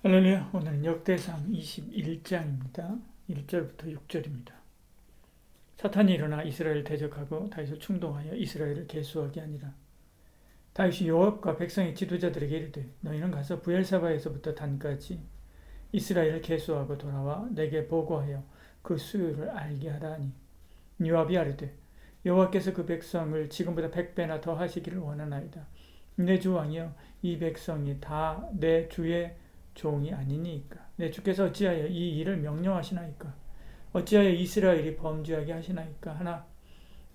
할렐루야. 오늘은 역대상 21장입니다. 1절부터 6절입니다. 사탄이 일어나 이스라엘을 대적하고 다윗을 충동하여 이스라엘을 계수하게 하니라. 다윗이 요압과 백성의 지도자들에게 이르되 너희는 가서 브엘사바에서부터 단까지 이스라엘을 계수하고 돌아와 내게 보고하여 그 수요를 알게 하라 하니 요압이 아뢰되 여호와께서 그 백성을 지금보다 100배나 더 하시기를 원하나이다. 내 주 왕이여 이 백성이 다 내 주의 종이 아니니까 내 주께서 어찌하여 이 일을 명령하시나이까 어찌하여 이스라엘이 범죄하게 하시나이까 하나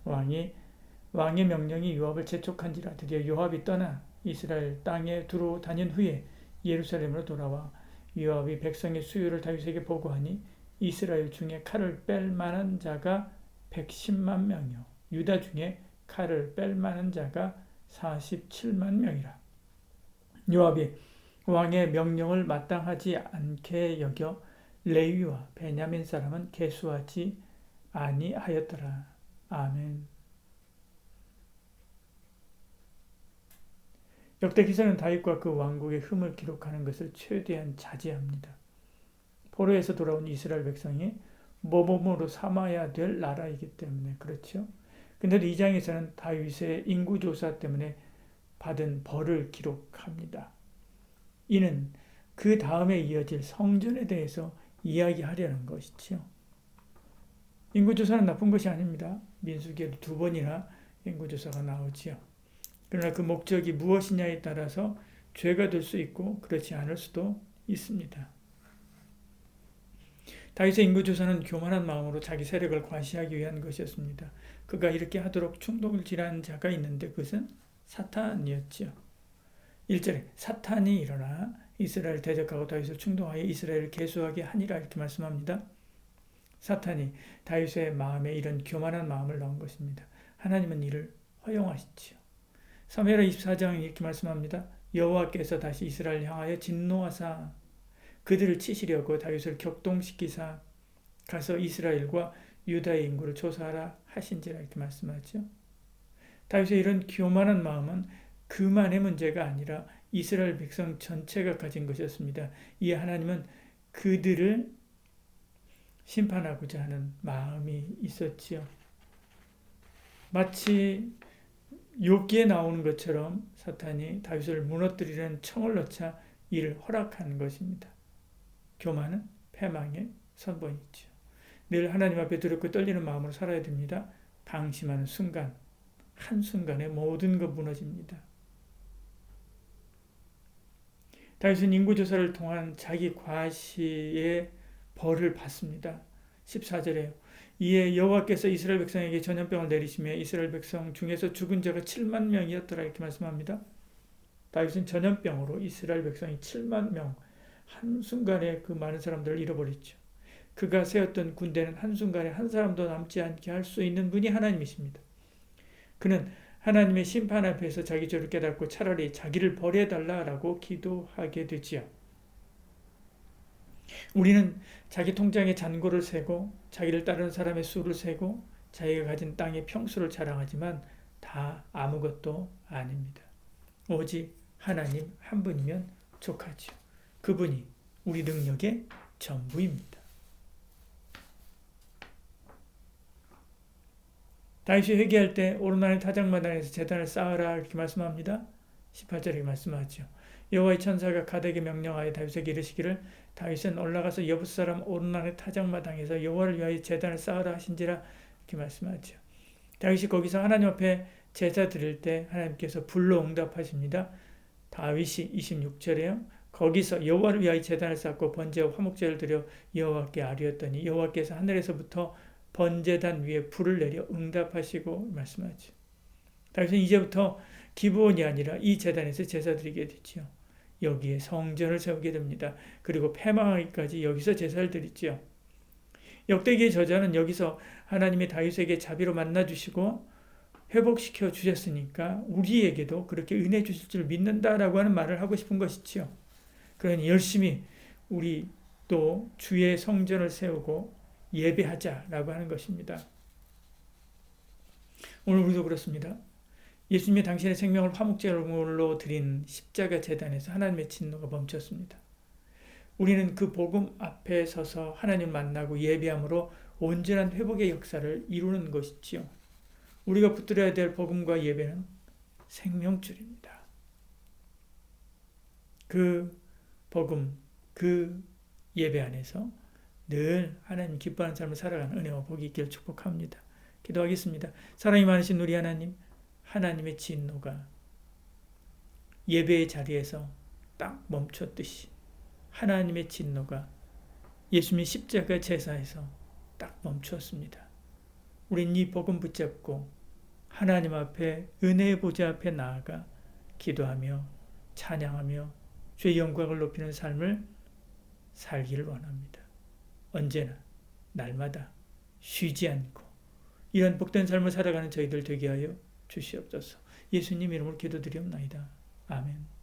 왕의 명령이 요압을 재촉한지라. 드디어 요압이 떠나 이스라엘 땅에 두루 다닌 후에 예루살렘으로 돌아와 요압이 백성의 수요를 다윗에게 보고하니 이스라엘 중에 칼을 뺄 만한 자가 110만 명이요 유다 중에 칼을 뺄 만한 자가 47만 명이라. 요압이 왕의 명령을 마땅하지 않게 여겨 레위와 베냐민 사람은 계수하지 아니하였더라. 아멘. 역대기서는 다윗과 그 왕국의 흠을 기록하는 것을 최대한 자제합니다. 포로에서 돌아온 이스라엘 백성이 모범으로 삼아야 될 나라이기 때문에 그렇죠. 근데 이 장에서는 다윗의 인구조사 때문에 받은 벌을 기록합니다. 이는 그 다음에 이어질 성전에 대해서 이야기하려는 것이지요. 인구조사는 나쁜 것이 아닙니다. 민수기에도 2번이나 인구조사가 나오지요. 그러나 그 목적이 무엇이냐에 따라서 죄가 될 수 있고 그렇지 않을 수도 있습니다. 다윗의 인구조사는 교만한 마음으로 자기 세력을 과시하기 위한 것이었습니다. 그가 이렇게 하도록 충동을 지른 자가 있는데 그것은 사탄이었지요. 1절에 사탄이 일어나 이스라엘 대적하고 다윗을 충동하여 이스라엘을 계수하게 하니라 이렇게 말씀합니다. 사탄이 다윗의 마음에 이런 교만한 마음을 넣은 것입니다. 하나님은 이를 허용하시지요. 사무엘하 24장은 이렇게 말씀합니다. 여호와께서 다시 이스라엘 향하여 진노하사 그들을 치시려고 다윗을 격동시키사 가서 이스라엘과 유다의 인구를 조사하라 하신지라 이렇게 말씀하죠. 다윗의 이런 교만한 마음은 그만의 문제가 아니라 이스라엘 백성 전체가 가진 것이었습니다. 이에 하나님은 그들을 심판하고자 하는 마음이 있었지요. 마치 욥기에 나오는 것처럼 사탄이 다윗을 무너뜨리려는 청을 넣자 이를 허락한 것입니다. 교만은 패망의 선본이죠. 늘 하나님 앞에 두렵고 떨리는 마음으로 살아야 됩니다. 방심하는 순간, 한순간에 모든 것 무너집니다. 다윗은 인구조사를 통한 자기 과시의 벌을 받습니다. 14절에요. 이에 여호와께서 이스라엘 백성에게 전염병을 내리시며 이스라엘 백성 중에서 죽은 자가 7만 명이었더라 이렇게 말씀합니다. 다윗은 전염병으로 이스라엘 백성이 7만 명 한순간에 그 많은 사람들을 잃어버렸죠. 그가 세웠던 군대는 한순간에 한 사람도 남지 않게 할 수 있는 분이 하나님이십니다. 그는 하나님의 심판 앞에서 자기 죄를 깨닫고 차라리 자기를 벌해달라고 기도하게 되지요. 우리는 자기 통장의 잔고를 세고 자기를 따르는 사람의 수를 세고 자기가 가진 땅의 평수를 자랑하지만 다 아무것도 아닙니다. 오직 하나님 한 분이면 족하죠. 그분이 우리 능력의 전부입니다. 다윗이 회개할 때 오르나의 타작마당에서 제단을 쌓으라 이렇게 말씀합니다. 18절에 말씀하죠. 여호와의 천사가 가드에게 명령하여 다윗에게 이르시기를 다윗은 올라가서 여붓 사람 오르나의 타작마당에서 여호와를 위하여 제단을 쌓으라 하신지라 이렇게 말씀하죠. 다윗이 거기서 하나님 앞에 제사 드릴 때 하나님께서 불로 응답하십니다. 다윗이 26절에요. 거기서 여호와를 위하여 제단을 쌓고 번제와 화목제를 드려 여호와께 아뢰었더니 여호와께서 하늘에서부터 번제단 위에 불을 내려 응답하시고 말씀하죠. 다윗은 이제부터 기브온이 아니라 이 제단에서 제사 드리게 되지요. 여기에 성전을 세우게 됩니다. 그리고 패망하기까지 여기서 제사를 드리지요. 역대기의 저자는 여기서 하나님이 다윗에게 자비로 만나주시고 회복시켜 주셨으니까 우리에게도 그렇게 은혜 주실 줄 믿는다라고 하는 말을 하고 싶은 것이지요. 그러니 열심히 우리 또 주의 성전을 세우고 예배하자라고 하는 것입니다. 오늘 우리도 그렇습니다. 예수님이 당신의 생명을 화목제물로 드린 십자가 제단에서 하나님의 진노가 멈췄습니다. 우리는 그 복음 앞에 서서 하나님 만나고 예배함으로 온전한 회복의 역사를 이루는 것이지요. 우리가 붙들어야 될 복음과 예배는 생명줄입니다. 그 복음, 그 예배 안에서 늘 하나님 기뻐하는 삶을 살아가는 은혜와 복이 있기를 축복합니다. 기도하겠습니다. 사랑이 많으신 우리 하나님, 하나님의 진노가 예배의 자리에서 딱 멈췄듯이 하나님의 진노가 예수님의 십자가 제사에서 딱 멈추었습니다. 우린 이 복음 붙잡고 하나님 앞에 은혜의 보좌 앞에 나아가 기도하며 찬양하며 주의 영광을 높이는 삶을 살기를 원합니다. 언제나 날마다 쉬지 않고 이런 복된 삶을 살아가는 저희들 되게 하여 주시옵소서. 예수님 이름으로 기도드리옵나이다. 아멘.